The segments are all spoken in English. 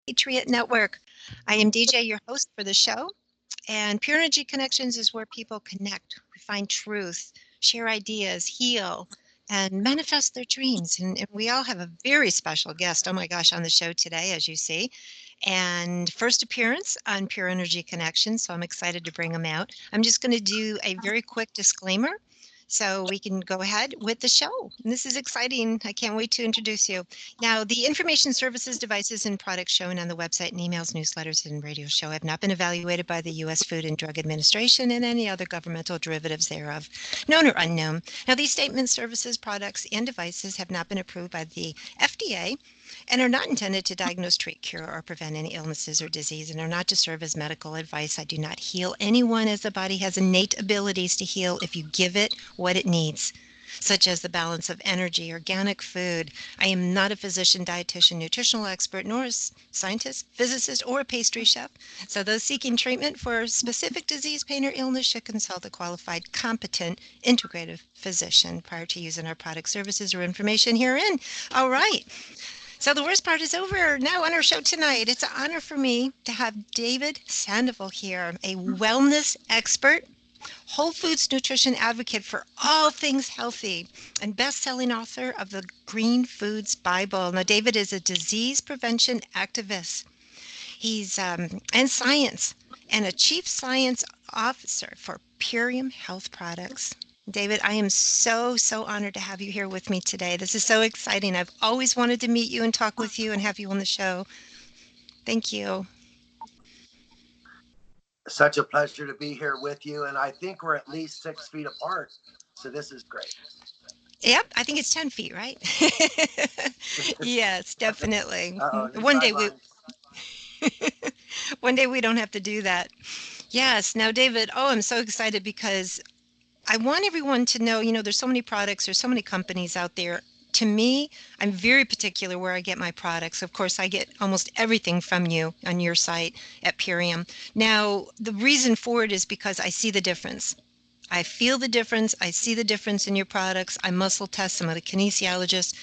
Patriot Network. I am DJ, your host for the show, and Pure Energy Connections is where people connect, find truth, share ideas, heal, and manifest their dreams. And we all have a very special guest, oh my gosh, on the show today, as you see. And first appearance on Pure Energy Connections, so I'm excited to bring him out. I'm just going to do a very quick disclaimer so we can go ahead with the show. And this is exciting. I can't wait to introduce you. Now, the information, services, devices, and products shown on the website and emails, newsletters, and radio show have not been evaluated by the U.S. Food and Drug Administration and any other governmental derivatives thereof, known or unknown. Now, these statements, services, products, and devices have not been approved by the FDA and are not intended to diagnose, treat, cure, or prevent any illnesses or disease, and are not to serve as medical advice. I do not heal anyone, as the body has innate abilities to heal if you give it what it needs, such as the balance of energy, organic food. I am not a physician, dietitian, nutritional expert, nor a scientist, physicist, or a pastry chef. So those seeking treatment for a specific disease, pain, or illness should consult a qualified, competent, integrative physician prior to using our product, services, or information herein. All right. So the worst part is over. Now on our show tonight, it's an honor for me to have David Sandoval here, a wellness expert, whole foods nutrition advocate for all things healthy, and best-selling author of the Green Foods Bible. Now, David is a disease prevention activist. He's in science and a chief science officer for PURIUM Health Products. David, I am so honored to have you here with me today. This is so exciting. I've always wanted to meet you and talk with you and have you on the show. Thank you. Such a pleasure to be here with you. And I think we're at least 6 feet apart. So this is great. Yep, I think it's 10 feet, right? Yes, definitely. One day one day we don't have to do that. Yes. Now, David, I'm so excited because I want everyone to know, there's so many products, there's so many companies out there. To me, I'm very particular where I get my products. Of course, I get almost everything from you on your site at PURIUM. Now, the reason for it is because I see the difference. I feel the difference. I see the difference in your products. I muscle test. I'm a kinesiologist.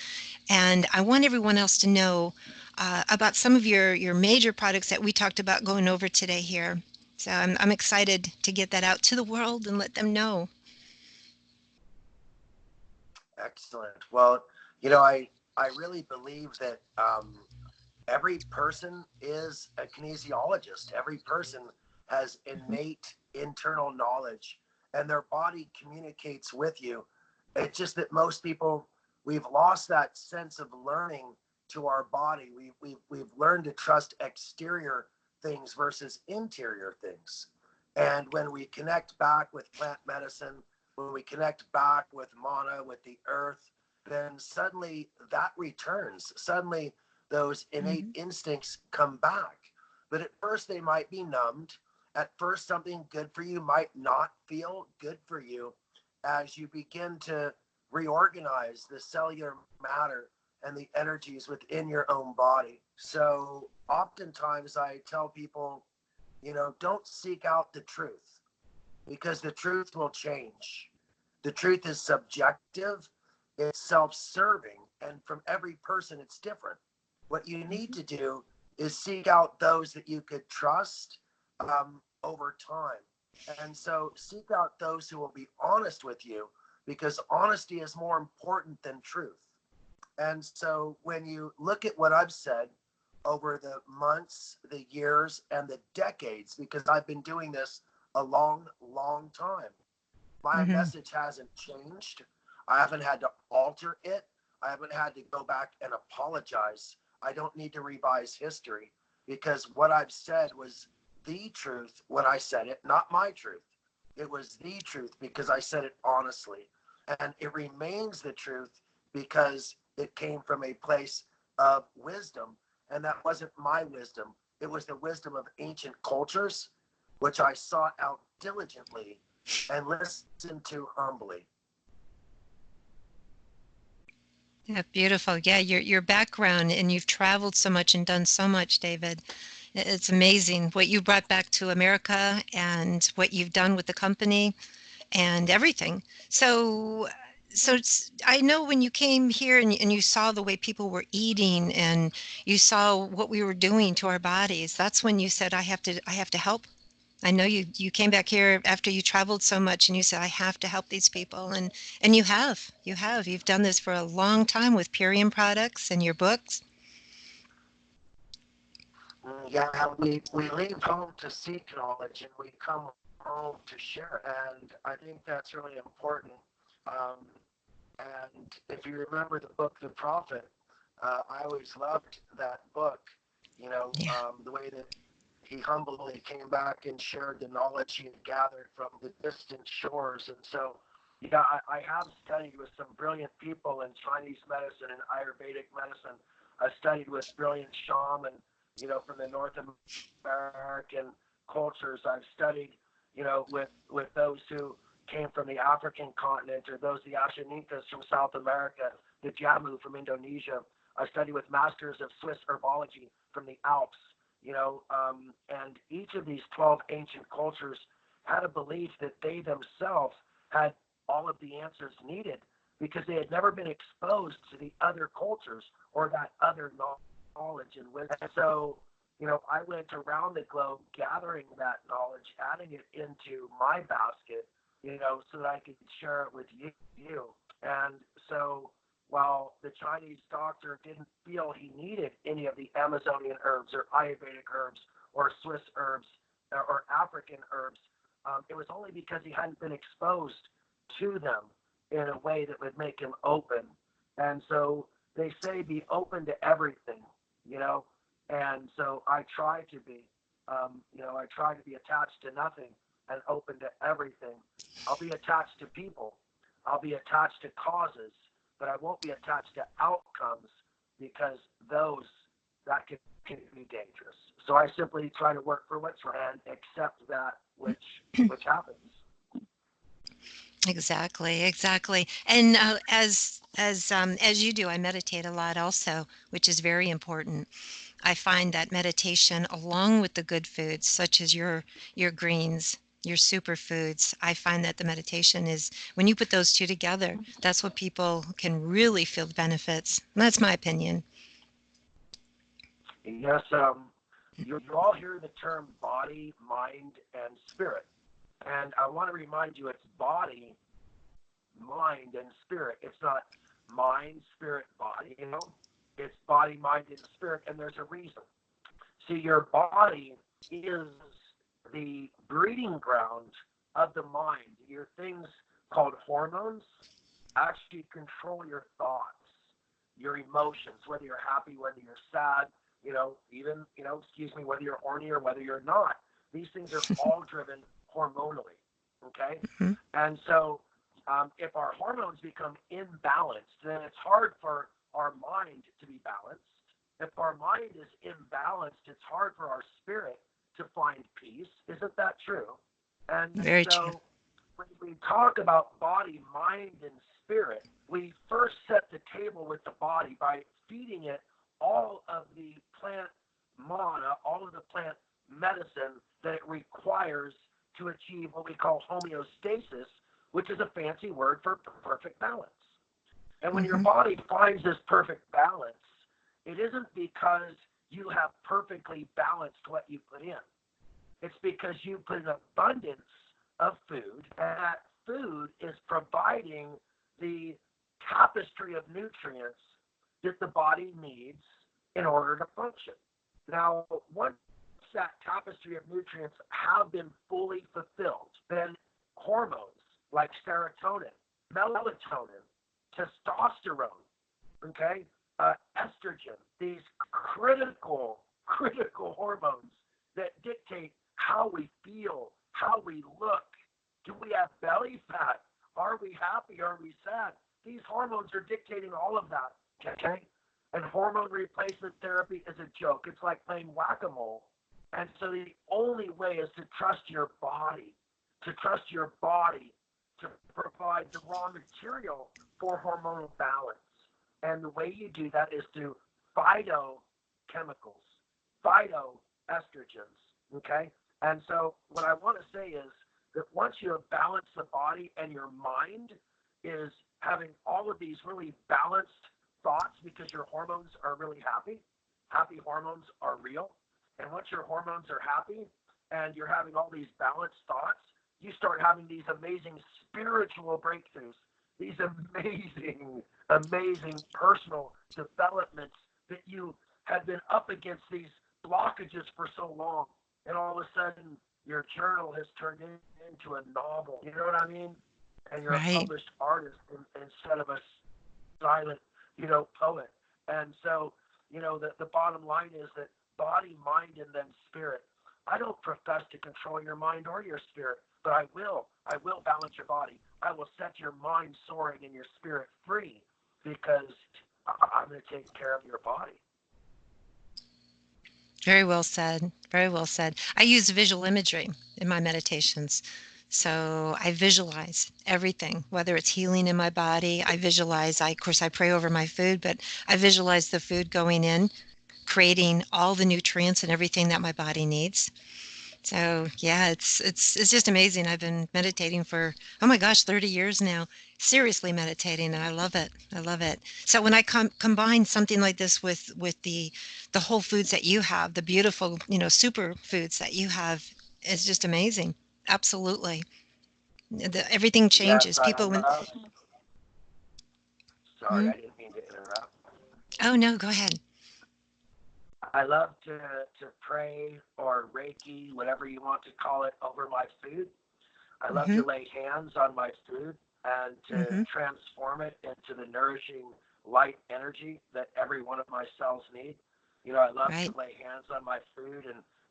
And I want everyone else to know about some of your major products that we talked about going over today here. So I'm excited to get that out to the world and let them know. Excellent. Well, I really believe that every person is a kinesiologist. Every person has innate internal knowledge and their body communicates with you. It's just that most people, we've lost that sense of learning to our body. We've learned to trust exterior things versus interior things. And when we connect back with plant medicine, when we connect back with mana, with the earth, then suddenly that returns. Suddenly those innate instincts come back. But at first they might be numbed. At first something good for you might not feel good for you as you begin to reorganize the cellular matter and the energies within your own body. So oftentimes I tell people, don't seek out the truth, because the truth will change. The truth is subjective, it's self-serving, and from every person it's different. What you need to do is seek out those that you could trust over time. And so seek out those who will be honest with you, because honesty is more important than truth. And so when you look at what I've said over the months, the years, and the decades, because I've been doing this a long time, my message hasn't changed. I haven't had to alter it. I haven't had to go back and apologize. I don't need to revise history, because what I've said was the truth when I said it, not my truth. It was the truth because I said it honestly. And it remains the truth because it came from a place of wisdom. And that wasn't my wisdom. It was the wisdom of ancient cultures, which I sought out diligently and listened to humbly. Yeah, beautiful. Yeah, your background, and you've traveled so much and done so much, David. It's amazing what you brought back to America and what you've done with the company and everything. So I know when you came here and you saw the way people were eating and you saw what we were doing to our bodies, that's when you said, I have to help. I know you came back here after you traveled so much and you said, I have to help these people. And you've done this for a long time with Purium products and your books. Yeah, we leave home to seek knowledge and we come home to share it. And I think that's really important. Um, and if you remember the book, The Prophet, I always loved that book, Yeah. the way that he humbly came back and shared the knowledge he had gathered from the distant shores. And so, yeah, I have studied with some brilliant people in Chinese medicine and Ayurvedic medicine. I studied with brilliant shamans, from the North American cultures. I've studied, with those who came from the African continent, or those the Ashanikas from South America, the Jamu from Indonesia. I studied with masters of Swiss herbology from the Alps, and each of these 12 ancient cultures had a belief that they themselves had all of the answers needed because they had never been exposed to the other cultures or that other knowledge and wisdom. And so, I went around the globe gathering that knowledge, adding it into my basket, so that I could share it with you. And so while the Chinese doctor didn't feel he needed any of the Amazonian herbs or Ayurvedic herbs or Swiss herbs or African herbs, it was only because he hadn't been exposed to them in a way that would make him open. And so they say be open to everything, you know. And so I try to be, I try to be attached to nothing and open to everything. I'll be attached to people. I'll be attached to causes, but I won't be attached to outcomes because that can be dangerous. So I simply try to work for what's right and accept that which happens. Exactly, exactly. And as you do, I meditate a lot also, which is very important. I find that meditation, along with the good foods, such as your greens, your superfoods, I find that the meditation is when you put those two together, that's what people can really feel the benefits. That's my opinion. Yes, you all hear the term body, mind, and spirit. And I want to remind you it's body, mind, and spirit. It's not mind, spirit, body. It's body, mind, and spirit, and there's a reason. See, your body is the breeding ground of the mind. Your things called hormones actually control your thoughts, your emotions, whether you're happy, whether you're sad, even, whether you're horny or whether you're not. These things are all driven hormonally. Okay. Hmm. And so if our hormones become imbalanced, then it's hard for our mind to be balanced. If our mind is imbalanced, it's hard for our spirit to find peace. Isn't that true? And Very true. so when we talk about body, mind, and spirit, we first set the table with the body by feeding it all of the plant mana, all of the plant medicine that it requires to achieve what we call homeostasis, which is a fancy word for perfect balance. And when your Hmm. body finds this perfect balance, it isn't because you have perfectly balanced what you put in. It's because you put an abundance of food, and that food is providing the tapestry of nutrients that the body needs in order to function. Now, once that tapestry of nutrients have been fully fulfilled, then hormones like serotonin, melatonin, testosterone, okay, estrogen, these critical hormones that dictate how we feel, how we look. Do we have belly fat? Are we happy? Are we sad? These hormones are dictating all of that. Okay? And hormone replacement therapy is a joke. It's like playing whack-a-mole. And so the only way is to trust your body, to provide the raw material for hormonal balance. And the way you do that is through phytochemicals, phytoestrogens. Okay? And so what I want to say is that once you have balanced the body and your mind is having all of these really balanced thoughts because your hormones are really happy. Happy hormones are real. And once your hormones are happy and you're having all these balanced thoughts, you start having these amazing spiritual breakthroughs, these amazing, amazing personal developments that you had been up against these blockages for so long. And all of a sudden, your journal has turned into a novel. You know what I mean? And you're a Right. published artist instead of a silent, poet. And so, the bottom line is that body, mind, and then spirit. I don't profess to control your mind or your spirit, but I will. I will balance your body. I will set your mind soaring and your spirit free because I'm going to take care of your body. Very well said. Very well said. I use visual imagery in my meditations. So I visualize everything, whether it's healing in my body. I visualize, of course, I pray over my food, but I visualize the food going in, creating all the nutrients and everything that my body needs. So yeah, it's just amazing. I've been meditating for, oh my gosh, 30 years now. Seriously meditating, and I love it. I love it. So when I combine something like this with the whole foods that you have, the beautiful, super foods that you have, it's just amazing. Absolutely. Everything Yes, changes. I People when love. Sorry, hmm? I didn't mean to interrupt. Oh no, go ahead. I love to pray or Reiki, whatever you want to call it, over my food. I love Hmm. to lay hands on my food and to Hmm. transform it into the nourishing light energy that every one of my cells need. I love to Right. lay hands on my food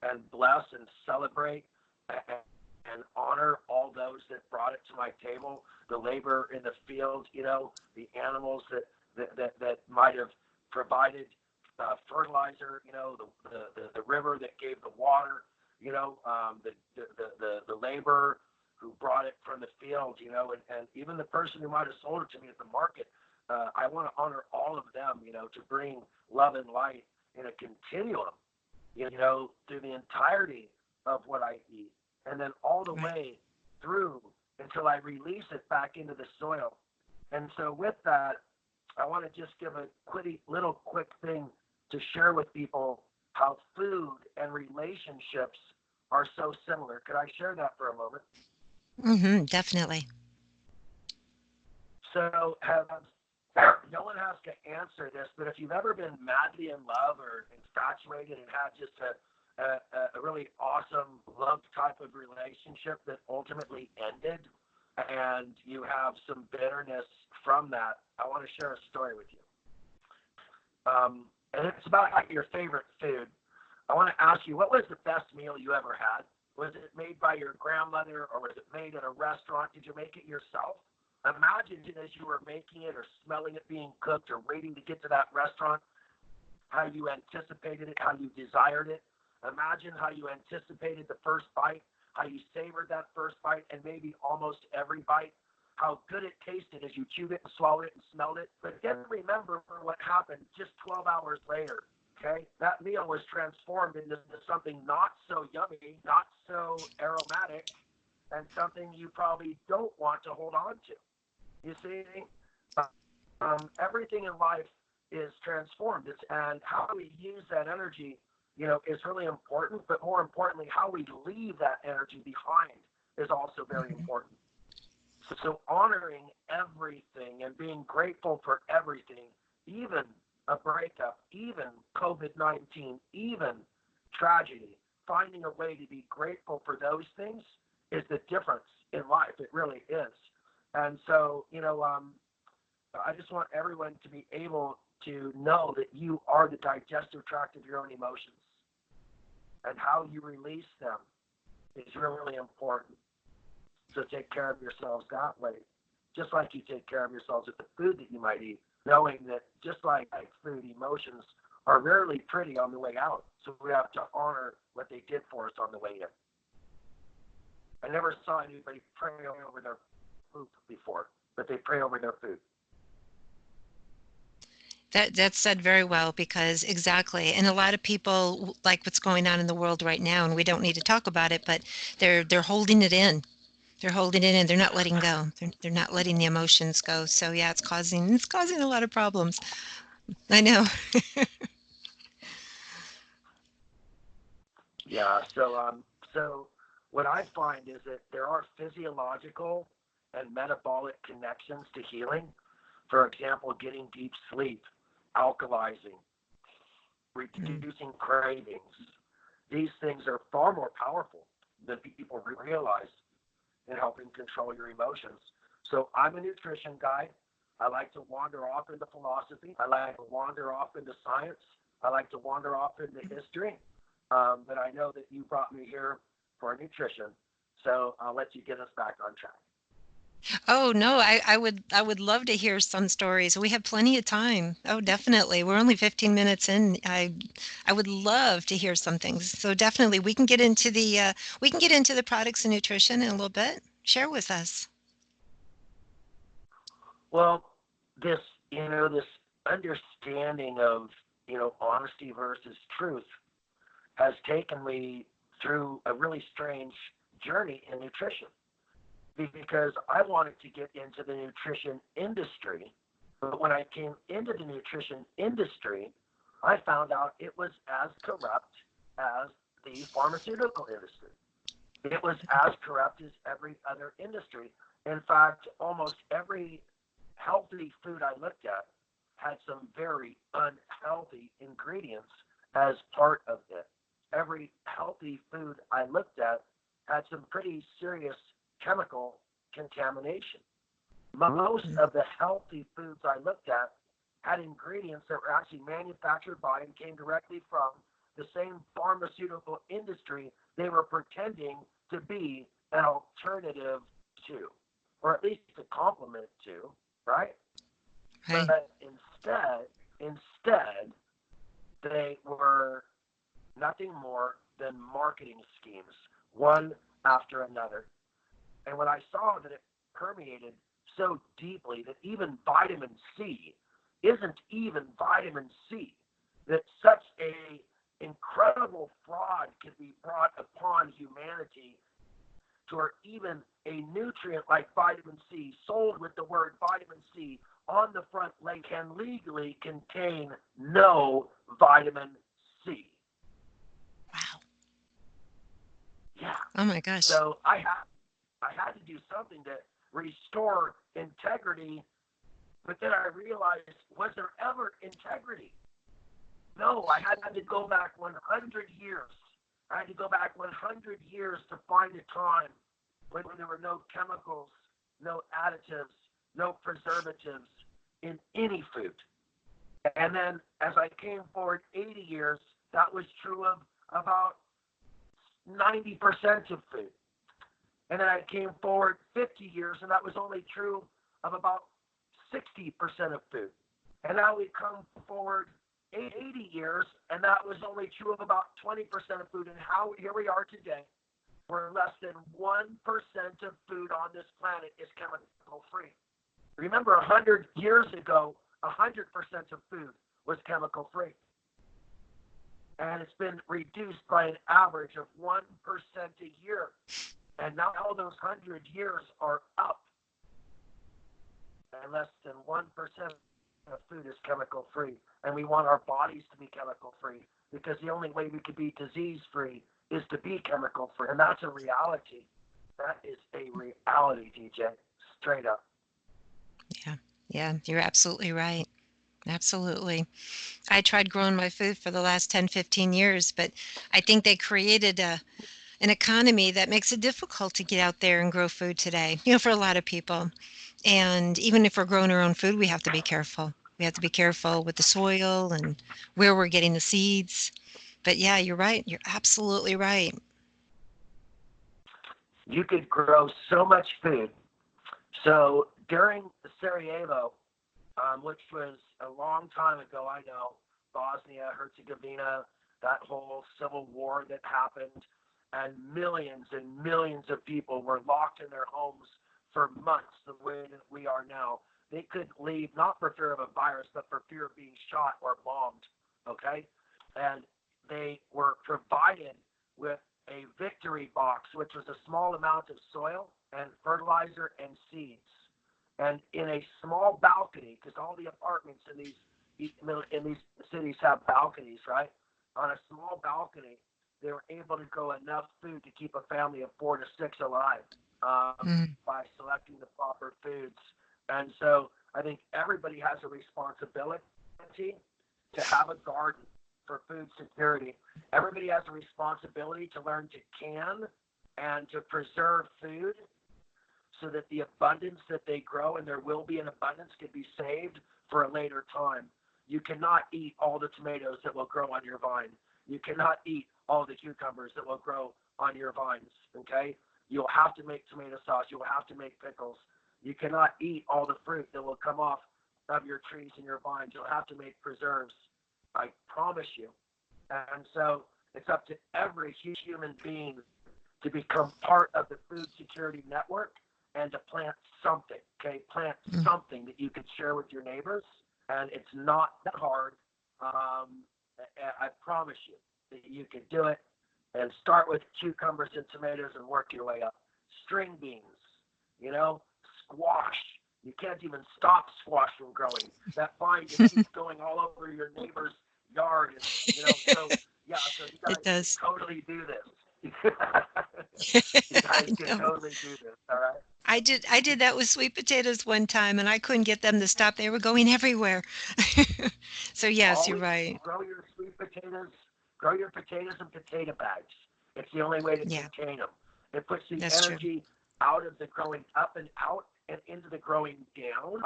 and bless and celebrate and honor all those that brought it to my table, the labor in the field, the animals that might have provided fertilizer, the river that gave the water, the labor who brought it from the field, and even the person who might have sold it to me at the market. I want to honor all of them, to bring love and light in a continuum, through the entirety of what I eat, and then all the Right. way through until I release it back into the soil. And so with that, I want to just give a little quick thing to share with people how food and relationships are so similar. Could I share that for a moment? Definitely. So, no one has to answer this, but if you've ever been madly in love or infatuated and had just a really awesome love type of relationship that ultimately ended, and you have some bitterness from that, I want to share a story with you. And it's about your favorite food. I want to ask you, what was the best meal you ever had? Was it made by your grandmother or was it made at a restaurant? Did you make it yourself? Imagine as you were making it or smelling it being cooked or waiting to get to that restaurant, how you anticipated it, how you desired it. Imagine how you anticipated the first bite, how you savored that first bite and maybe almost every bite, how good it tasted as you chewed it and swallowed it and smelled it. But then remember what happened just 12 hours later. Okay, that meal was transformed into something not so yummy, not so aromatic, and something you probably don't want to hold on to. You see, everything in life is transformed. And how we use that energy, is really important. But more importantly, how we leave that energy behind is also very Hmm. important. So honoring everything and being grateful for everything, even a breakup, even COVID-19, even tragedy, finding a way to be grateful for those things is the difference in life. It really is. And so, I just want everyone to be able to know that you are the digestive tract of your own emotions, and how you release them is really, really important. So take care of yourselves that way, just like you take care of yourselves with the food that you might eat, knowing that just like food, emotions are rarely pretty on the way out. So we have to honor what they did for us on the way in. I never saw anybody pray over their food before, but they pray over their food. That's said very well because exactly, and a lot of people like what's going on in the world right now, and we don't need to talk about it, but they're holding it in. They're holding it in. They're not letting go. They're not letting the emotions go. So yeah, it's causing a lot of problems. I know. Yeah. So what I find is that there are physiological and metabolic connections to healing. For example, getting deep sleep, alkalizing, Mm. reducing cravings. These things are far more powerful than people realize in helping control your emotions. So I'm a nutrition guy. I like to wander off into philosophy. I like to wander off into science. I like to wander off into history. But I know that you brought me here for nutrition. So I'll let you get us back on track. Oh no, I would love to hear some stories. We have plenty of time. Oh, definitely. We're only 15 minutes in. I would love to hear some things. So definitely we can get into the products and nutrition in a little bit. Share with us. Well, this, this understanding of, honesty versus truth has taken me through a really strange journey in nutrition because I wanted to get into the nutrition industry. But when I came into the nutrition industry, I found out it was as corrupt as the pharmaceutical industry. It was as corrupt as every other industry. In fact, almost every healthy food I looked at had some very unhealthy ingredients as part of it. Every healthy food I looked at had some pretty serious chemical contamination. Most Mm. of the healthy foods I looked at had ingredients that were actually manufactured by and came directly from the same pharmaceutical industry they were pretending to be an alternative to, or at least a complement to, right? Right. But instead, they were nothing more than marketing schemes, one after another. And when I saw that it permeated so deeply that even vitamin C isn't even vitamin C, that such a incredible fraud could be brought upon humanity to where even a nutrient like vitamin C sold with the word vitamin C on the front label can legally contain no vitamin C. Wow. Yeah. Oh my gosh. So I had to do something to restore integrity, but then I realized, was there ever integrity? No, I had to go back 100 years. I had to go back 100 years to find a time when there were no chemicals, no additives, no preservatives in any food. And then as I came forward 80 years, that was true of about 90% of food. And then I came forward 50 years, and that was only true of about 60% of food. And now we come forward 80 years, and that was only true of about 20% of food. And how here we are today, where less than 1% of food on this planet is chemical free. Remember, 100 years ago, 100% of food was chemical free. And it's been reduced by an average of 1% a year. And now those 100 years are up, and less than 1% of food is chemical free. And we want our bodies to be chemical free because the only way we could be disease free is to be chemical free. And that's a reality. That is a reality, DJ, straight up. Yeah. Yeah, you're absolutely right. Absolutely. I tried growing my food for the last 10, 15 years, but I think they created an economy that makes it difficult to get out there and grow food today, for a lot of people. And even if we're growing our own food, we have to be careful. We have to be careful with the soil and where we're getting the seeds. But yeah, you're right. You're absolutely right. You could grow so much food. So during Sarajevo, which was a long time ago, I know, Bosnia, Herzegovina, that whole civil war that happened, and millions of people were locked in their homes for months the way that we are now. They couldn't leave, not for fear of a virus, but for fear of being shot or bombed, okay? And they were provided with a victory box, which was a small amount of soil and fertilizer and seeds. And in a small balcony, because all the apartments in these cities have balconies, right? On a small balcony, they were able to grow enough food to keep a family of 4 to 6 alive, Mm. by selecting the proper foods. And so I think everybody has a responsibility to have a garden for food security. Everybody has a responsibility to learn to can and to preserve food so that the abundance that they grow, and there will be an abundance, can be saved for a later time. You cannot eat all the tomatoes that will grow on your vine. You cannot eat all the cucumbers that will grow on your vines, okay? You'll have to make tomato sauce. You'll have to make pickles. You cannot eat all the fruit that will come off of your trees and your vines. You'll have to make preserves. I promise you. And so it's up to every human being to become part of the food security network and to plant something, okay? Plant something that you can share with your neighbors. And it's not that hard. I promise you that you can do it, and start with cucumbers and tomatoes and work your way up. String beans, squash. You can't even stop squash from growing. That vine just keeps going all over your neighbor's yard. And, so you guys It can does. totally do this. You guys can totally do this, all right? I did that with sweet potatoes one time, and I couldn't get them to stop. They were going everywhere. So yes, you're Always right. grow your sweet potatoes, grow your potatoes in potato bags. It's the only way to Yeah, contain them. It puts the that's true. energy out of the growing up and out and into the growing down.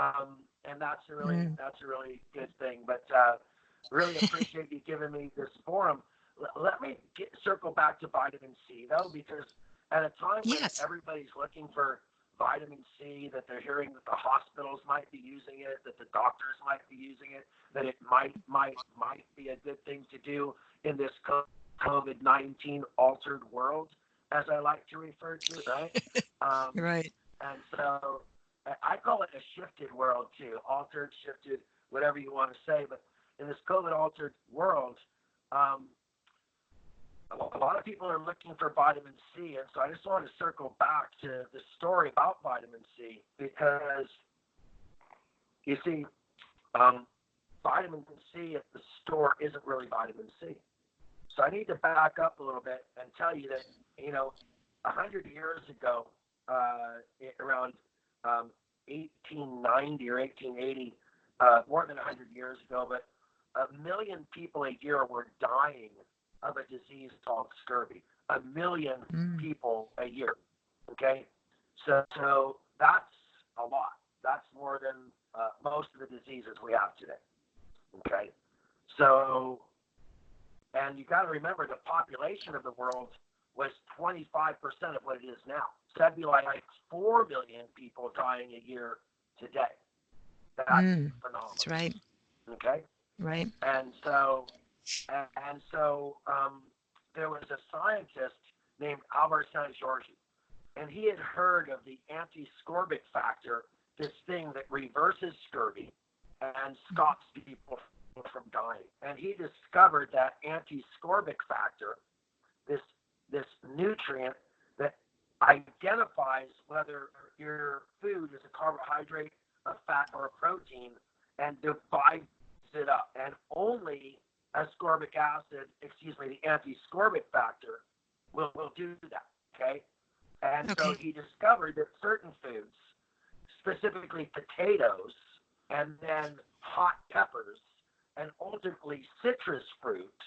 And Mm. that's a really good thing. But really appreciate you giving me this forum. Let me circle back to vitamin C though, because at a time when Yes. everybody's looking for vitamin C, that they're hearing that the hospitals might be using it, that the doctors might be using it, that it might be a good thing to do in this COVID-19 altered world, as I like to refer to it, right? Um, Right. and so I call it a shifted world too, altered, shifted, whatever you want to say. But in this COVID altered world, um, a lot of people are looking for vitamin C, and so I just want to circle back to the story about vitamin C, because you see, vitamin C at the store isn't really vitamin C. So I need to back up a little bit and tell you that 100 years ago, around 1890 or 1880, more than 100 years ago, but 1 million people a year were dying of a disease called scurvy. 1 million Mm. people a year. Okay, so that's a lot. That's more than most of the diseases we have today. Okay, so, and you got to remember the population of the world was 25% of what it is now. So that'd be like 4 million people dying a year today. That's Mm. phenomenal. That's right. Okay, Right. and so there was a scientist named Albert Saint-Georges, and he had heard of the anti-scorbic factor, this thing that reverses scurvy and stops people from dying. And he discovered that anti-scorbic factor, this nutrient that identifies whether your food is a carbohydrate, a fat, or a protein, and divides it up. And only ascorbic acid, the anti-scorbic factor will do that. Okay. And so Okay. he discovered that certain foods, specifically potatoes, and then hot peppers, and ultimately citrus fruit,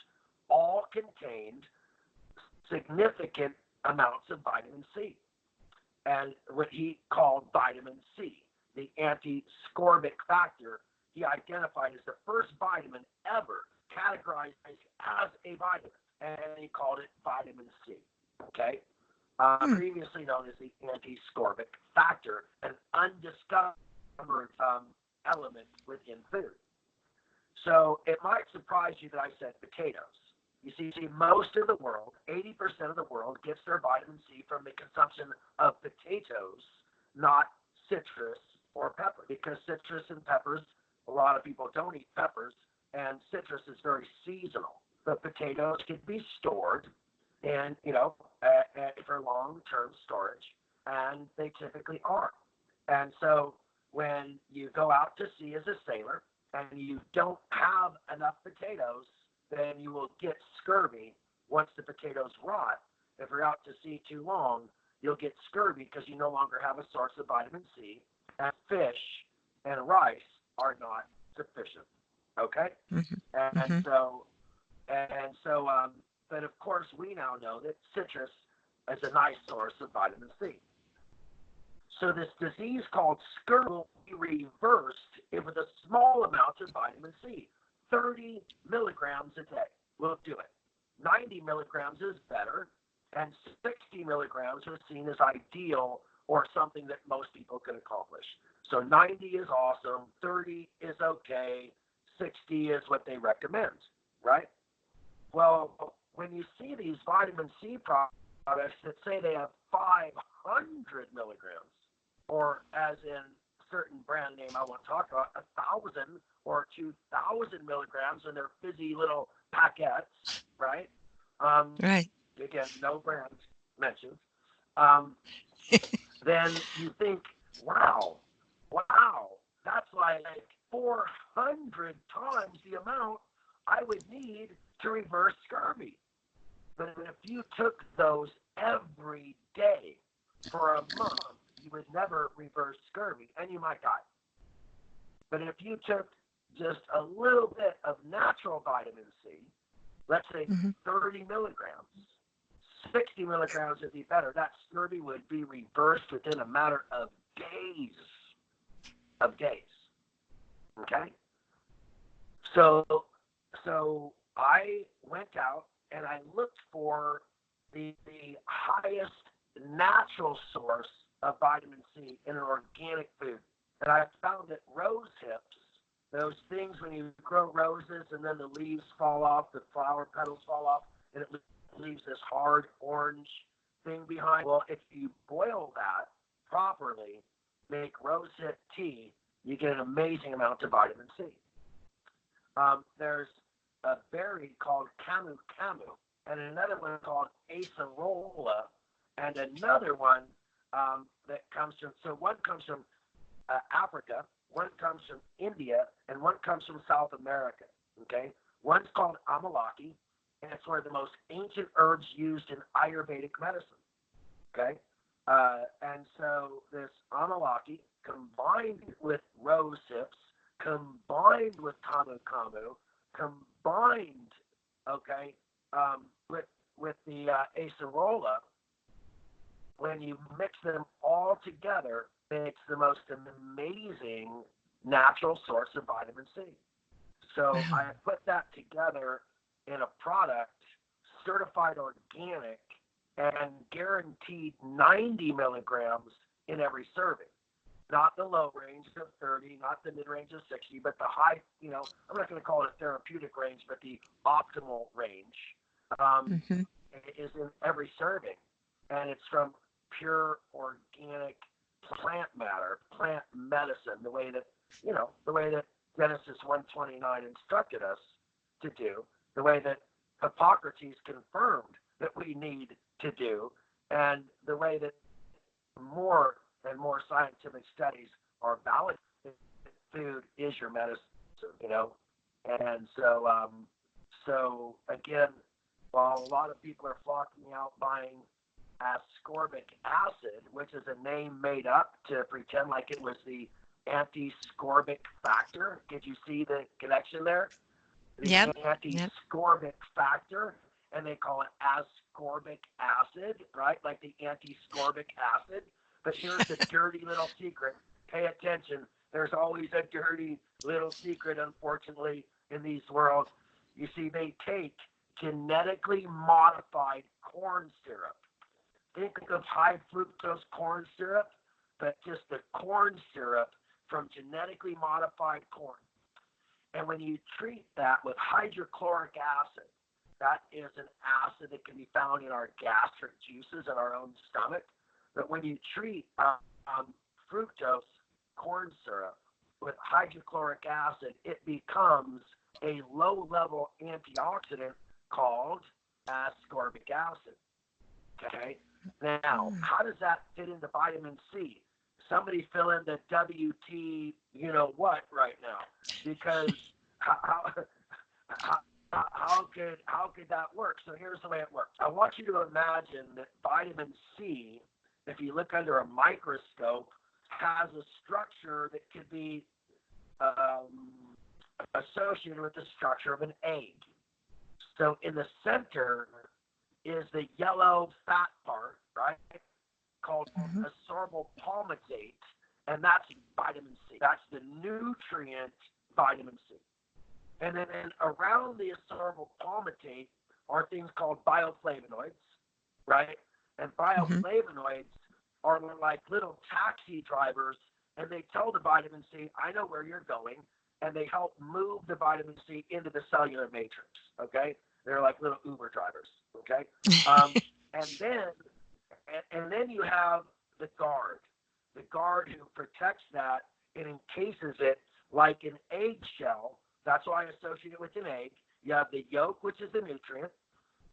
all contained significant amounts of vitamin C, and what he called vitamin C, the anti-scorbic factor, he identified as the first vitamin ever categorized as a vitamin, and he called it vitamin C. Okay, Hmm. previously known as the anti-scorbic factor, an undiscovered element within food. So it might surprise you that I said potatoes. You see, most of the world, 80% of the world, gets their vitamin C from the consumption of potatoes, not citrus or pepper, because citrus and peppers, a lot of people don't eat peppers, and citrus is very seasonal. But potatoes can be stored and, for long-term storage. and they typically are. And so when you go out to sea as a sailor and you don't have enough potatoes, then you will get scurvy once the potatoes rot. If you're out to sea too long, you'll get scurvy because you no longer have a source of vitamin C, and fish and rice are not sufficient. Okay? Mhm. And Mhm. so, but of course, we now know that citrus is a nice source of vitamin C. So this disease called scurvy will be reversed with a small amount of vitamin C. 30 milligrams a day will do it. 90 milligrams is better, and 60 milligrams are seen as ideal or something that most people can accomplish. So 90 is awesome, 30 is okay, 60 is what they recommend, right? Well, when you see these vitamin C products that say they have 500 milligrams, or as in certain brand name I won't talk about, 1,000 or 2,000 milligrams in their fizzy little packets, right? Um, Right. Again, no brand mentioned. Um, then you think, wow, wow, that's like 400 times the amount I would need to reverse scurvy. But if you took those every day for a month, you would never reverse scurvy and you might die. But if you took just a little bit of natural vitamin C, let's say Mhm. 30 milligrams, 60 milligrams would be better. That scurvy would be reversed within a matter of days. Of days. Okay? So I went out and I looked for the highest natural source of vitamin C in an organic food. And I found that rose hips, those things when you grow roses and then the leaves fall off, the flower petals fall off, and it leaves this hard orange thing behind. Well, if you boil that properly, make rose hip tea, you get an amazing amount of vitamin C. There's a berry called camu camu, and another one called acerola, and another one that comes from, so one comes from Africa, one comes from India, and one comes from South America. Okay, one's called amalaki, and it's one of the most ancient herbs used in Ayurvedic medicine. Okay, and so this amalaki combined with rose hips, combined with kamu kamu, combined, okay, with the acerola, when you mix them all together, makes the most amazing natural source of vitamin C. So Wow. I put that together in a product certified organic and guaranteed 90 milligrams in every serving. Not the low range of 30, not the mid range of 60, but the high, I'm not going to call it a therapeutic range, but the optimal range um, Mhm. is in every serving. And it's from pure organic plant matter, plant medicine, the way that Genesis 129 instructed us to do, the way that Hippocrates confirmed that we need to do, and the way that more and more scientific studies are validating that food is your medicine. And so again, while a lot of people are flocking out buying ascorbic acid, which is a name made up to pretend like it was the anti-scorbic factor. Did you see the connection there? The Yep. Yep. anti-scorbic factor, and they call it ascorbic acid, right? Like the anti-scorbic acid. But here's the dirty little secret. Pay attention. There's always a dirty little secret, unfortunately, in these worlds. You see, they take genetically modified corn syrup. Think of high fructose corn syrup, but just the corn syrup from genetically modified corn. And when you treat that with hydrochloric acid, that is an acid that can be found in our gastric juices in our own stomach. But when you treat fructose corn syrup with hydrochloric acid, it becomes a low level antioxidant called ascorbic acid. Okay. Now, Mm. how does that fit into vitamin C? Somebody fill in the WT, you know what, right now, because how how, how could that work? So here's the way it works. I want you to imagine that vitamin C, if you look under a microscope, has a structure that could be associated with the structure of an egg. So in the center is the yellow fat part, right? Called Mhm. ascorbyl palmitate, and that's vitamin C. That's the nutrient vitamin C. And then around the ascorbyl palmitate are things called bioflavonoids, right? And Mhm. bioflavonoids are like little taxi drivers, and they tell the vitamin C, I know where you're going, and they help move the vitamin C into the cellular matrix, okay? They're like little Uber drivers, okay? And then and then you have the guard who protects that and encases it like an eggshell. That's why I associate it with an egg. You have the yolk, which is the nutrient.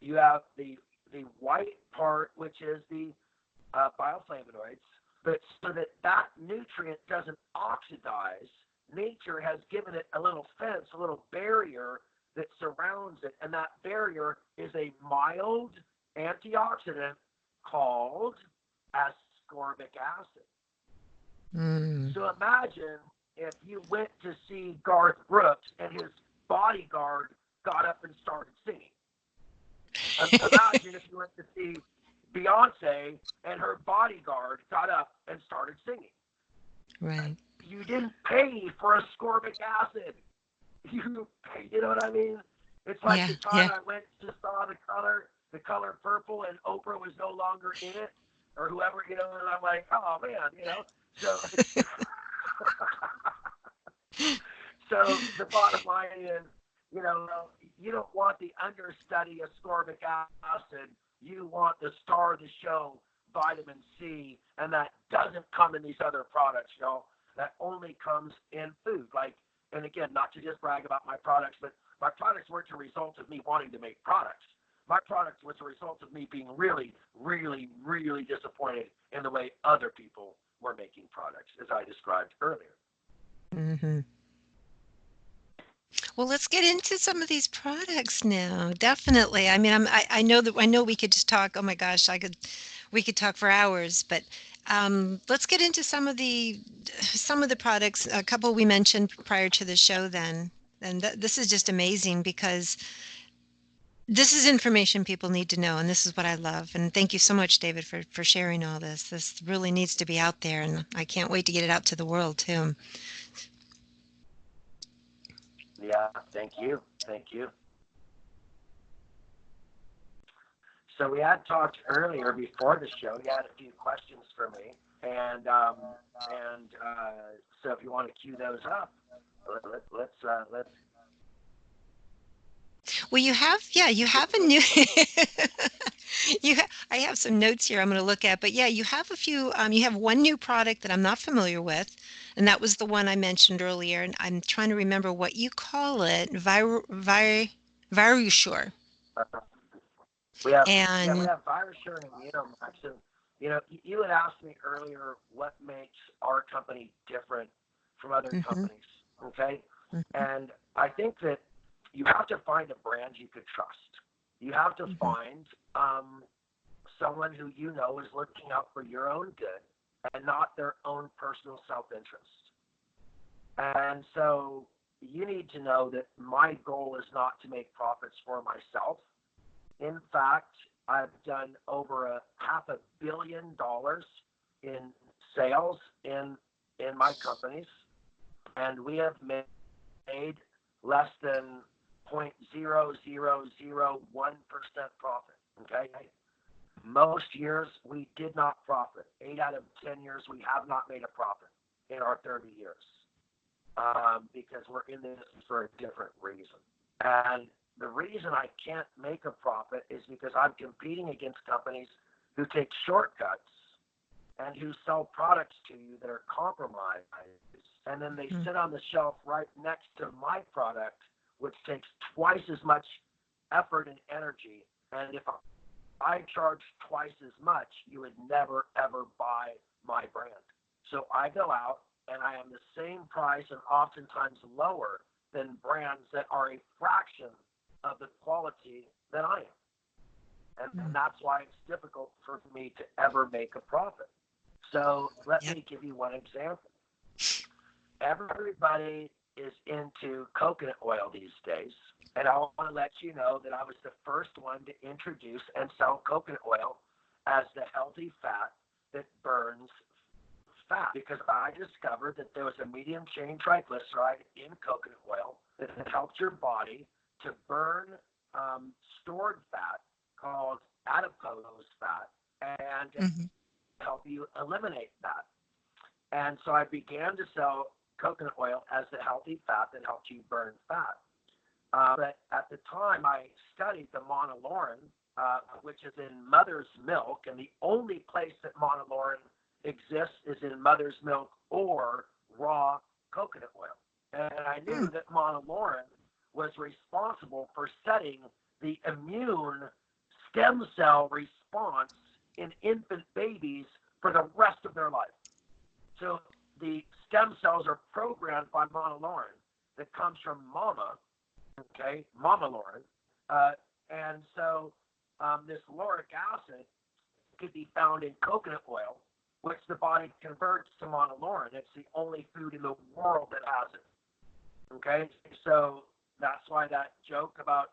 You have the white part, which is the bioflavonoids. But so that that nutrient doesn't oxidize, nature has given it a little fence, a little barrier that surrounds it, and that barrier is a mild antioxidant called ascorbic acid. Mm. So imagine if you went to see Garth Brooks and his bodyguard got up and started singing. Imagine if you went to see Beyonce and her bodyguard got up and started singing. Right. You didn't pay for ascorbic acid. You know what I mean? It's like Yeah. the time Yeah. I went to saw the color purple, and Oprah was no longer in it, or whoever, and I'm like, oh man, So, so the bottom line is, you know, you don't want the understudy ascorbic acid. You want the star of the show, vitamin C, and that doesn't come in these other products, y'all. That only comes in food. Like, and again, not to just brag about my products, but my products weren't a result of me wanting to make products. My product was a result of me being really, really, really disappointed in the way other people were making products, as I described earlier. Mhm. Well, let's get into some of these products now. Definitely. I mean, I know we could just talk. Oh my gosh, we could talk for hours. But let's get into some of the products. A couple we mentioned prior to the show. Then, and this is just amazing because this is information people need to know, and this is what I love. And thank you so much, David, for sharing all this. This really needs to be out there, and I can't wait to get it out to the world too. Yeah, thank you. Thank you. So we had talked earlier before the show. You had a few questions for me, and so if you want to cue those up, let's. Well, you have a new, I have some notes here I'm going to look at, but yeah, you have a few, you have one new product that I'm not familiar with, and that was the one I mentioned earlier, and I'm trying to remember what you call it, Virusure. Uh, we And have Virusure and Immunomax, and you had asked me earlier what makes our company different from other mhm, companies. Okay, mhm, and I think that you have to find a brand you could trust. You have to mhm, find someone who is looking out for your own good and not their own personal self-interest. And so you need to know that my goal is not to make profits for myself. In fact, I've done over a $500 million in sales in my companies, and we have made less than 0.0001% profit. Okay, most years we did not profit. 8 out of 10 years we have not made a profit in our 30 years because we're in this for a different reason. And the reason I can't make a profit is because I'm competing against companies who take shortcuts and who sell products to you that are compromised. And then they mhm. sit on the shelf right next to my product, which takes twice as much effort and energy. And if I charge twice as much, you would never, ever buy my brand. So I go out and I am the same price and oftentimes lower than brands that are a fraction of the quality that I am. And that's why it's difficult for me to ever make a profit. So let Yep. me give you one example. Everybody is into coconut oil these days. And I want to let you know that I was the first one to introduce and sell coconut oil as the healthy fat that burns fat, because I discovered that there was a medium chain triglyceride in coconut oil that helped your body to burn stored fat called adipose fat and Mm-hmm. help you eliminate that. And so I began to sell coconut oil as the healthy fat that helped you burn fat. But at the time, I studied the monolaurin, which is in mother's milk, and the only place that monolaurin exists is in mother's milk or raw coconut oil. And I knew that monolaurin was responsible for setting the immune stem cell response in infant babies for the rest of their life. So the stem cells are programmed by monolaurin that comes from mama, okay, mama laurin. And so this lauric acid could be found in coconut oil, which the body converts to monolaurin. It's the only food in the world that has it. Okay, so that's why that joke about,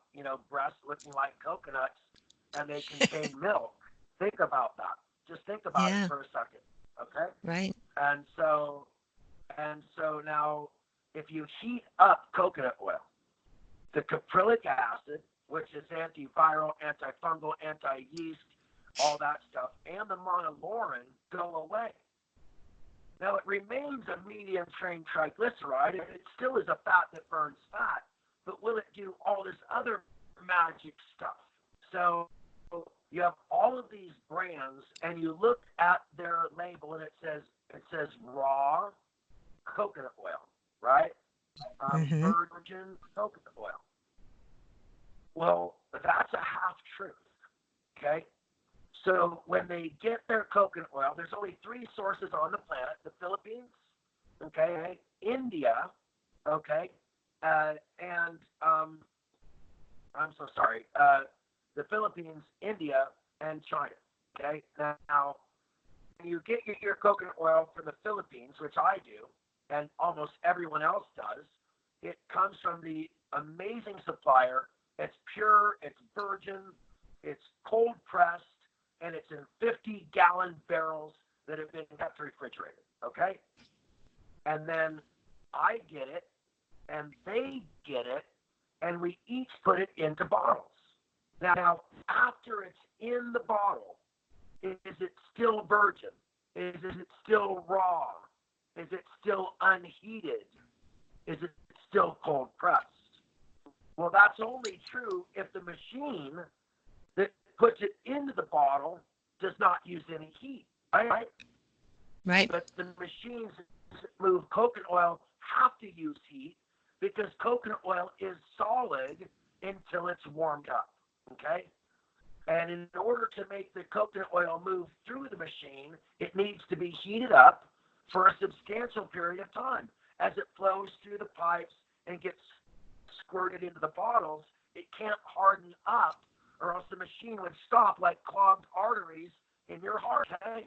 breasts looking like coconuts and they contain milk. Think about that. Just think about it Yeah. for a second. Okay, Right. and so now if you heat up coconut oil, the caprylic acid, which is antiviral, antifungal, anti-yeast, all that stuff, and the monolaurin go away. Now, it remains a medium chain triglyceride, and it still is a fat that burns fat, but will it do all this other magic stuff? So you have all of these brands, and you look at their label, and it says raw coconut oil, right? Mm-hmm. Virgin coconut oil. Well, that's a half truth, okay? So when they get their coconut oil, there's only three sources on the planet: the Philippines, okay, India, okay, and I'm so sorry, the Philippines, India, and China. Okay, now you get your coconut oil from the Philippines, which I do, and almost everyone else does. It comes from the amazing supplier. It's pure, it's virgin, it's cold pressed, and it's in 50-gallon barrels that have been kept refrigerated. Okay, and then I get it, and they get it, and we each put it into bottles. Now, after it's in the bottle, is it still virgin? Is it still raw? Is it still unheated? Is it still cold pressed? Well, that's only true if the machine that puts it into the bottle does not use any heat, right? Right. But the machines that move coconut oil have to use heat because coconut oil is solid until it's warmed up, okay? And in order to make the coconut oil move through the machine, it needs to be heated up for a substantial period of time. As it flows through the pipes and gets squirted into the bottles, it can't harden up or else the machine would stop like clogged arteries in your heart, okay?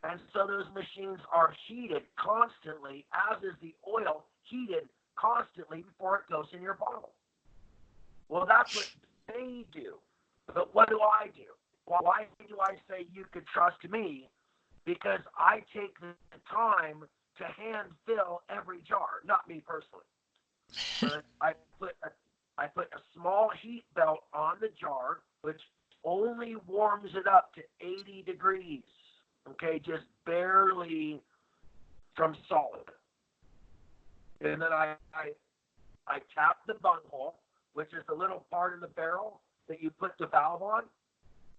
And so those machines are heated constantly, as is the oil heated constantly before it goes in your bottle. Well, that's what they do. But what do I do? Well, why do I say you could trust me? Because I take the time to hand fill every jar, not me personally. But I put a small heat belt on the jar, which only warms it up to 80 degrees. Okay, just barely from solid. And then I tap the bunghole, which is the little part of the barrel that you put the valve on,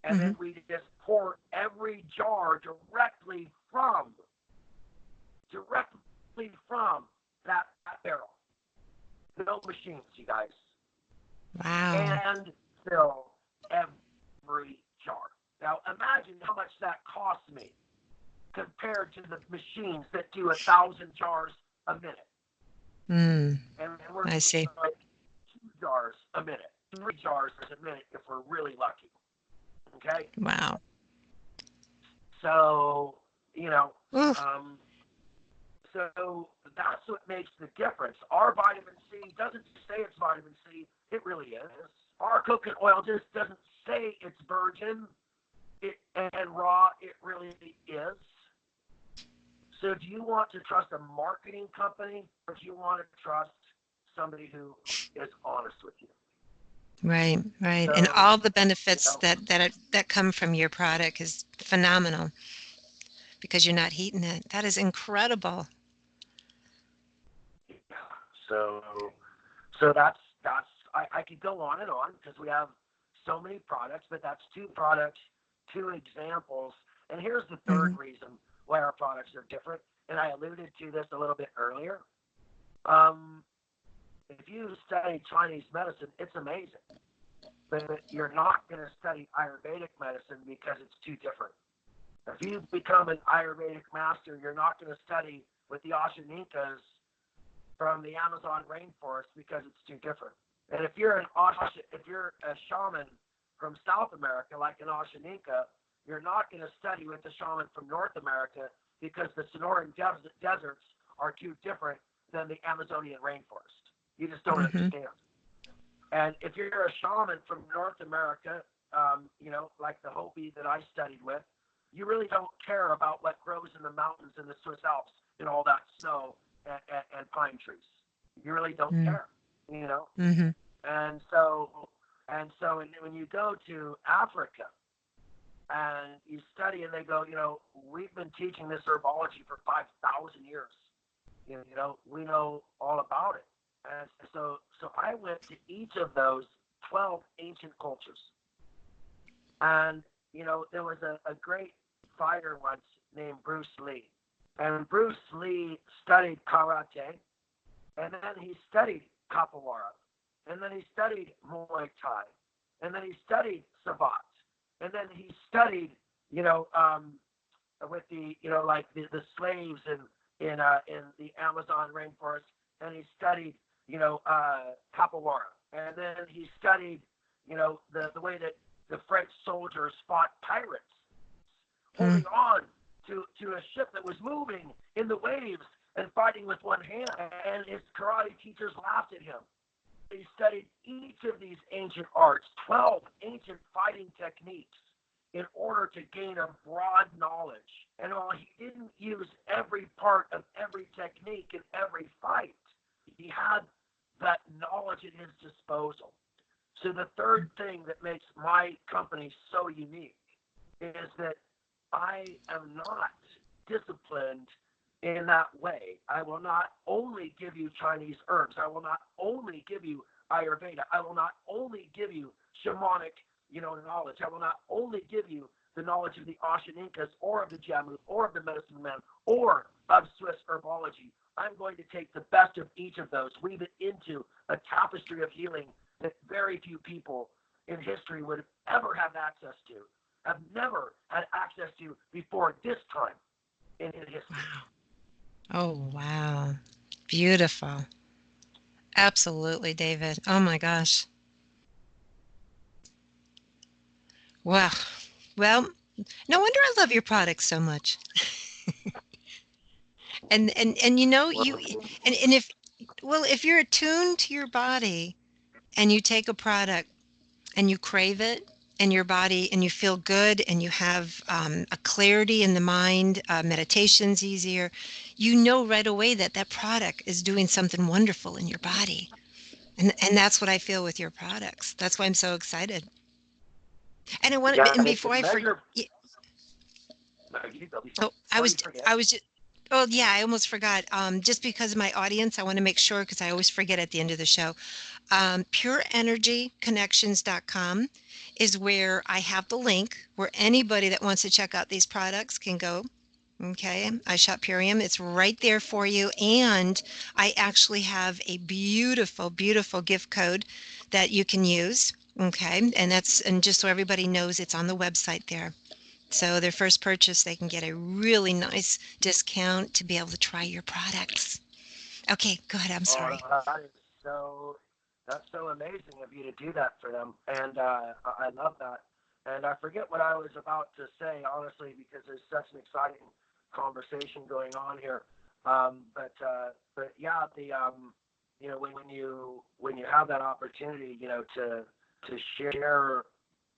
and Mm-hmm. then we just pour every jar directly from that barrel. No machines, you guys. Wow. And fill every Now imagine how much that costs me compared to the machines that do 1,000 jars a minute. Mm, And we're I doing see. like 2 jars a minute, 3 jars a minute if we're really lucky. Okay? Wow. So, you know, Ooh, um, so that's what makes the difference. Our vitamin C doesn't say it's vitamin C, it really is. Our coconut oil just doesn't say it's virgin and raw, it really is. So do you want to trust a marketing company or do you want to trust somebody who is honest with you? right, right. And So, all the you benefits know, that come from your product is phenomenal because you're not heating it. That is incredible. yeah. So, so I could go on and on because we have so many products, but that's 2 products, 2 examples. And here's the third Hmm. reason why our products are different. And I alluded to this a little bit earlier. Um, if you study Chinese medicine, it's amazing. But you're not going to study Ayurvedic medicine because it's too different. If you become an Ayurvedic master, you're not going to study with the Ashaninkas from the Amazon rainforest because it's too different. And if you're a shaman from South America, like an Ashaninka, you're not going to study with the shaman from North America because the Sonoran deserts are too different than the Amazonian rainforest. You just don't Hmm. understand. And if you're a shaman from North America, like the Hopi that I studied with, you really don't care about what grows in the mountains in the Swiss Alps and all that snow and pine trees. You really don't care, you know. Mm-hmm. And so when you go to Africa and you study, and they go, we've been teaching this herbology for 5,000 years. We know all about it. And so I went to each of those 12 ancient cultures. And, there was a great fighter once named Bruce Lee. And Bruce Lee studied karate, and then he studied capoeira, and then he studied Muay Thai, and then he studied Savat, and then he studied, with like the slaves in the Amazon rainforest, and he studied, capoeira, and then he studied, the way that the French soldiers fought pirates, holding on to a ship that was moving in the waves and fighting with one hand, and his karate teachers laughed at him. He studied each of these ancient arts, 12 ancient fighting techniques, in order to gain a broad knowledge. And while he didn't use every part of every technique in every fight, he had that knowledge at his disposal. So the third thing that makes my company so unique is that I am not disciplined in that way. I will not only give you Chinese herbs. I will not only give you Ayurveda. I will not only give you shamanic, knowledge. I will not only give you the knowledge of the Ashaninkas or of the Jamu or of the medicine man or of Swiss herbology. I'm going to take the best of each of those, weave it into a tapestry of healing that very few people in history would ever have access to, have never had access to before this time in history. Wow. Oh, wow. Beautiful. Absolutely, David. Oh my gosh. Wow. Well, no wonder I love your products so much. And you Well, and if well, if you're attuned to your body and you take a product and you crave it and your body and you feel good and you have a clarity in the mind, meditation's easier, you know right away that that product is doing something wonderful in your body. And that's what I feel with your products. That's why I'm so excited. And I want yeah, and and it's before a I forget, measure. No, you go oh, before you forget. I was just, oh yeah, I almost forgot. Just because of my audience, I want to make sure because I always forget at the end of the show. PureEnergyConnections.com is where I have the link where anybody that wants to check out these products can go. Okay, I shop Purium. It's right there for you. And I actually have a beautiful, beautiful gift code that you can use. Okay, and just so everybody knows, it's on the website there. So their first purchase, they can get a really nice discount to be able to try your products. Okay, go ahead. I'm Oh, sorry. that is so, that's so amazing of you to do that for them. And I love that. And I forget what I was about to say, honestly, because there's such an exciting conversation going on here. But yeah, when you have that opportunity, to share,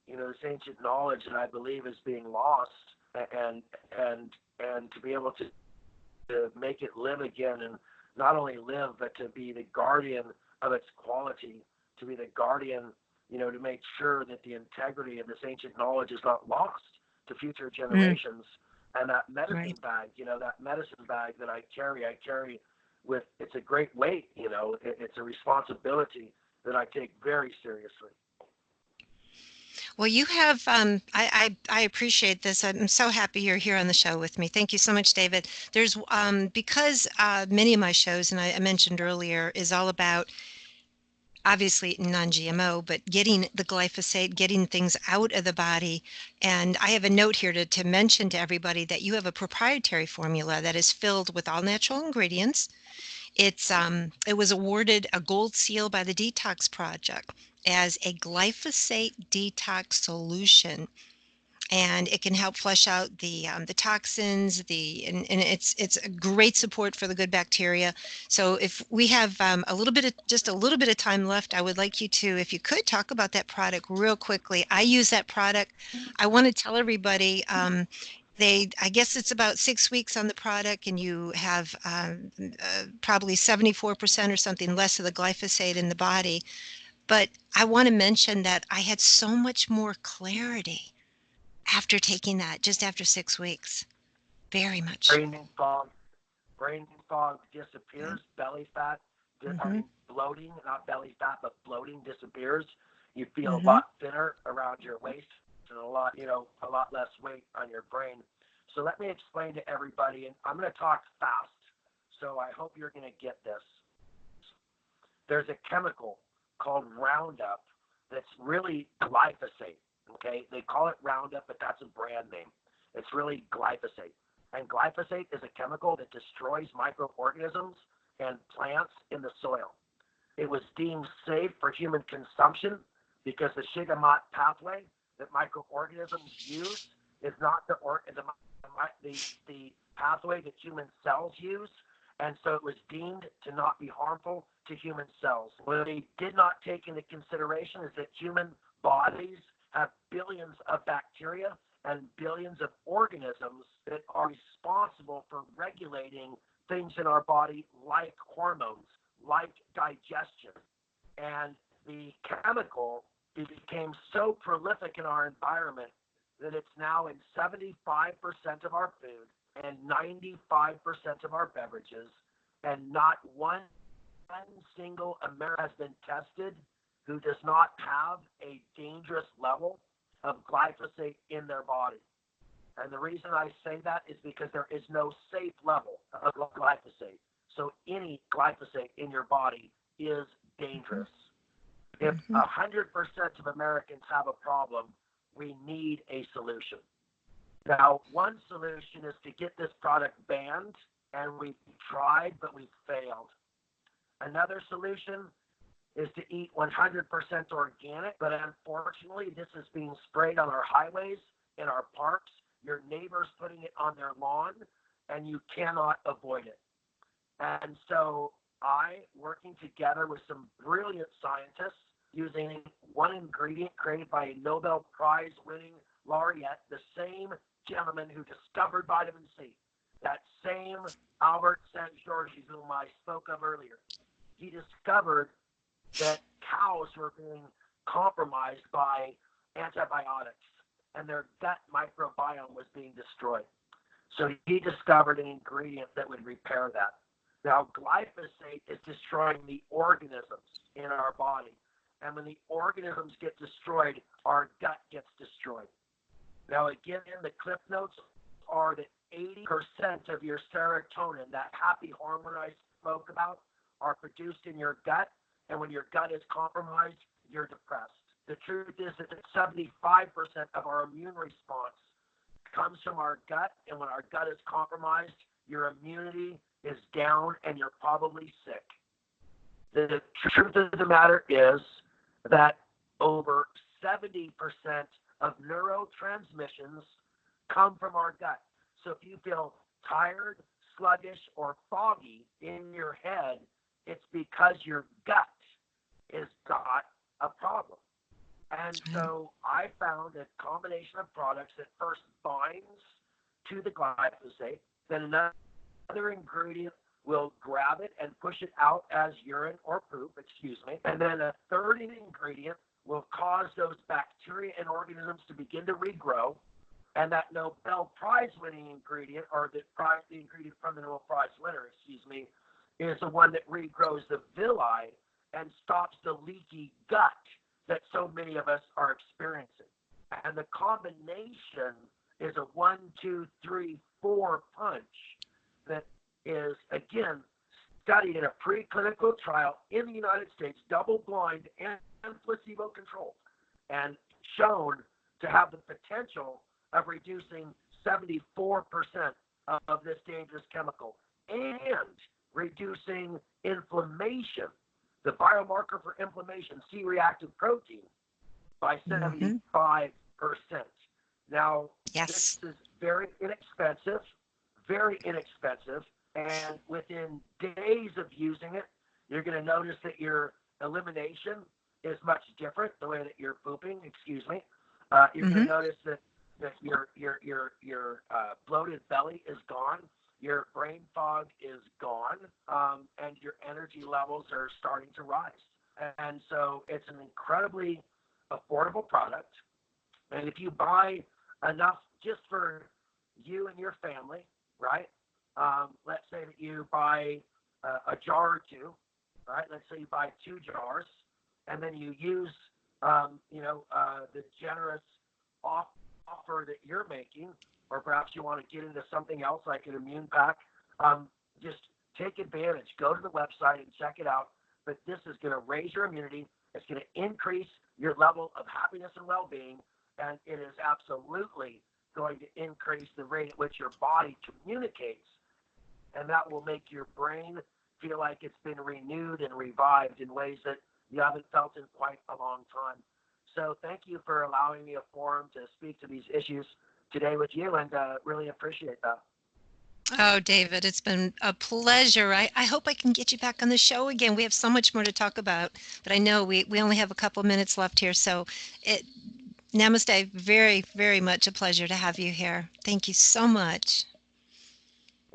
this ancient knowledge that I believe is being lost, and and and to be able to make it live again, and not only live, but to be the guardian of its quality, to be the guardian, to make sure that the integrity of this ancient knowledge is not lost to future Mm, generations. And that right. medicine bag, that medicine bag that I carry with, it's a great weight, it's a responsibility that I take very seriously. Well, you have, I appreciate this. I'm so happy you're here on the show with me. Thank you so much, David. Because many of my shows, and I mentioned earlier, is all about obviously non-GMO, but getting the glyphosate, getting things out of the body. And I have a note here to mention to everybody that you have a proprietary formula that is filled with all natural ingredients. It was awarded a gold seal by the Detox Project as a glyphosate detox solution, and it can help flush out the toxins. And it's a great support for the good bacteria. So if we have just a little bit of time left, I would like you to, if you could, talk about that product real quickly. I use that product. I want to tell everybody. I guess it's about 6 weeks on the product, and you have probably 74% or something less of the glyphosate in the body. But I want to mention that I had so much more clarity after taking that, just after 6 weeks. Very much. Brain fog, brain fog Yeah. disappears, belly fat, Mm-hmm. bloating, not belly fat, but bloating disappears. You feel a Mm-hmm. lot thinner around your waist, and a lot less weight on your brain. So let me explain to everybody, and I'm going to talk fast. So I hope you're going to get this. There's a chemical called Roundup that's really glyphosate. Okay, they call it Roundup, but that's a brand name. It's really glyphosate. And glyphosate is a chemical that destroys microorganisms and plants in the soil. It was deemed safe for human consumption because the Shigamat pathway that microorganisms use is not the pathway that human cells use, and so it was deemed to not be harmful to human cells. What they did not take into consideration is that human bodies have billions of bacteria and billions of organisms that are responsible for regulating things in our body like hormones, like digestion. And the chemical, it became so prolific in our environment that it's now in 75% of our food and 95% of our beverages, and not one single American has been tested who does not have a dangerous level of glyphosate in their body. And the reason I say that is because there is no safe level of glyphosate. So any glyphosate in your body is dangerous. If Mm-hmm. 100% of Americans have a problem, we need a solution. Now, one solution is to get this product banned, and we've tried, but we've failed. Another solution is to eat 100% organic, but unfortunately, this is being sprayed on our highways, in our parks. Your neighbor's putting it on their lawn, and you cannot avoid it. And so working together with some brilliant scientists, using one ingredient created by a Nobel Prize winning laureate, the same gentleman who discovered vitamin C, that same Albert St. Georges whom I spoke of earlier. He discovered that cows were being compromised by antibiotics, and their gut microbiome was being destroyed. So he discovered an ingredient that would repair that. Now, glyphosate is destroying the organisms in our body. And when the organisms get destroyed, our gut gets destroyed. Now, again, the clip notes are that 80% of your serotonin, that happy hormone I spoke about, are produced in your gut. And when your gut is compromised, you're depressed. The truth is that 75% of our immune response comes from our gut, and when our gut is compromised, your immunity is down and you're probably sick. The truth of the matter is that over 70% of neurotransmissions come from our gut. So if you feel tired, sluggish, or foggy in your head, it's because your gut has got a problem. And so I found a combination of products that first binds to the glyphosate, then another ingredient will grab it and push it out as urine or poop, and then a third ingredient will cause those bacteria and organisms to begin to regrow. And that Nobel Prize winning ingredient, or the ingredient from the Nobel Prize winner, is the one that regrows the villi and stops the leaky gut that so many of us are experiencing. And the combination is a 1, 2, 3, 4 punch that is, again, studied in a preclinical trial in the United States, double-blind and placebo-controlled, and shown to have the potential of reducing 74% of this dangerous chemical and reducing inflammation, the biomarker for inflammation, C-reactive protein, by 75%. Now, Yes. this is very inexpensive, and within days of using it, you're going to notice that your elimination is much different, the way that you're pooping, You're going to notice that your bloated belly is gone, your brain fog is gone, and your energy levels are starting to rise. And so it's an incredibly affordable product. And if you buy enough just for you and your family, right? Let's say that you buy a jar or two, right? Let's say you buy 2 jars, and then you use, the generous offer that you're making, or perhaps you want to get into something else like an immune pack. Just take advantage. Go to the website and check it out. But this is going to raise your immunity. It's going to increase your level of happiness and well-being, and it is absolutely going to increase the rate at which your body communicates, and that will make your brain feel like it's been renewed and revived in ways that you haven't felt in quite a long time. So thank you for allowing me a forum to speak to these issues today with you, and really appreciate that. Oh, David, it's been a pleasure. I hope I can get you back on the show again. We have so much more to talk about, but I know we only have a couple minutes left here. So namaste, very, very much a pleasure to have you here. Thank you so much.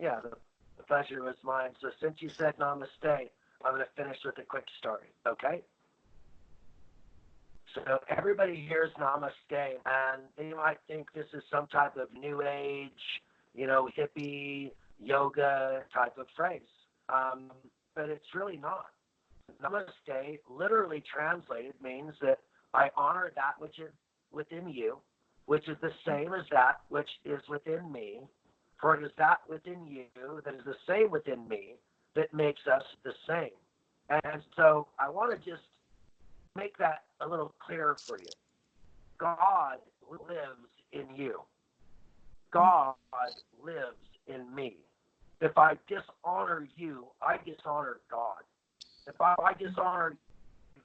Yeah, the pleasure was mine. So since you said namaste, I'm going to finish with a quick story, okay? So everybody hears namaste, and they might think this is some type of new age, hippie, yoga type of phrase. But it's really not. Namaste, literally translated, means that I honor that which is within you, which is the same as that which is within me. For it is that within you that is the same within me that makes us the same. And so I want to just make that a little clearer for you. God lives in you. God lives in me. If I dishonor you, I dishonor God. If I dishonor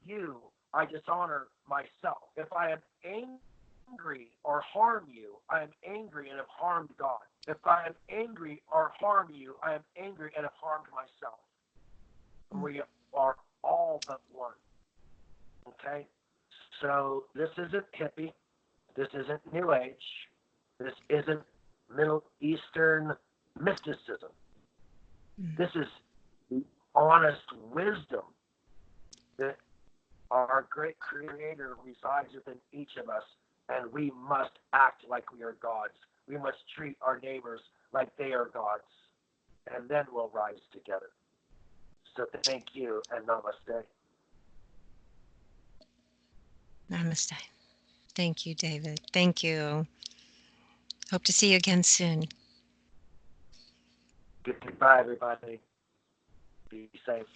you, I dishonor myself. If I am angry or harm you, I am angry and have harmed God. If I am angry or harm you, I am angry and have harmed myself. We are all but one. Okay? So this isn't hippie. This isn't New Age. This isn't Middle Eastern mysticism. This is honest wisdom that our great Creator resides within each of us, and we must act like we are gods. We must treat our neighbors like they are gods, and then we'll rise together. So thank you, and namaste. Namaste. Thank you, David. Thank you. Hope to see you again soon. Goodbye, everybody. Be safe.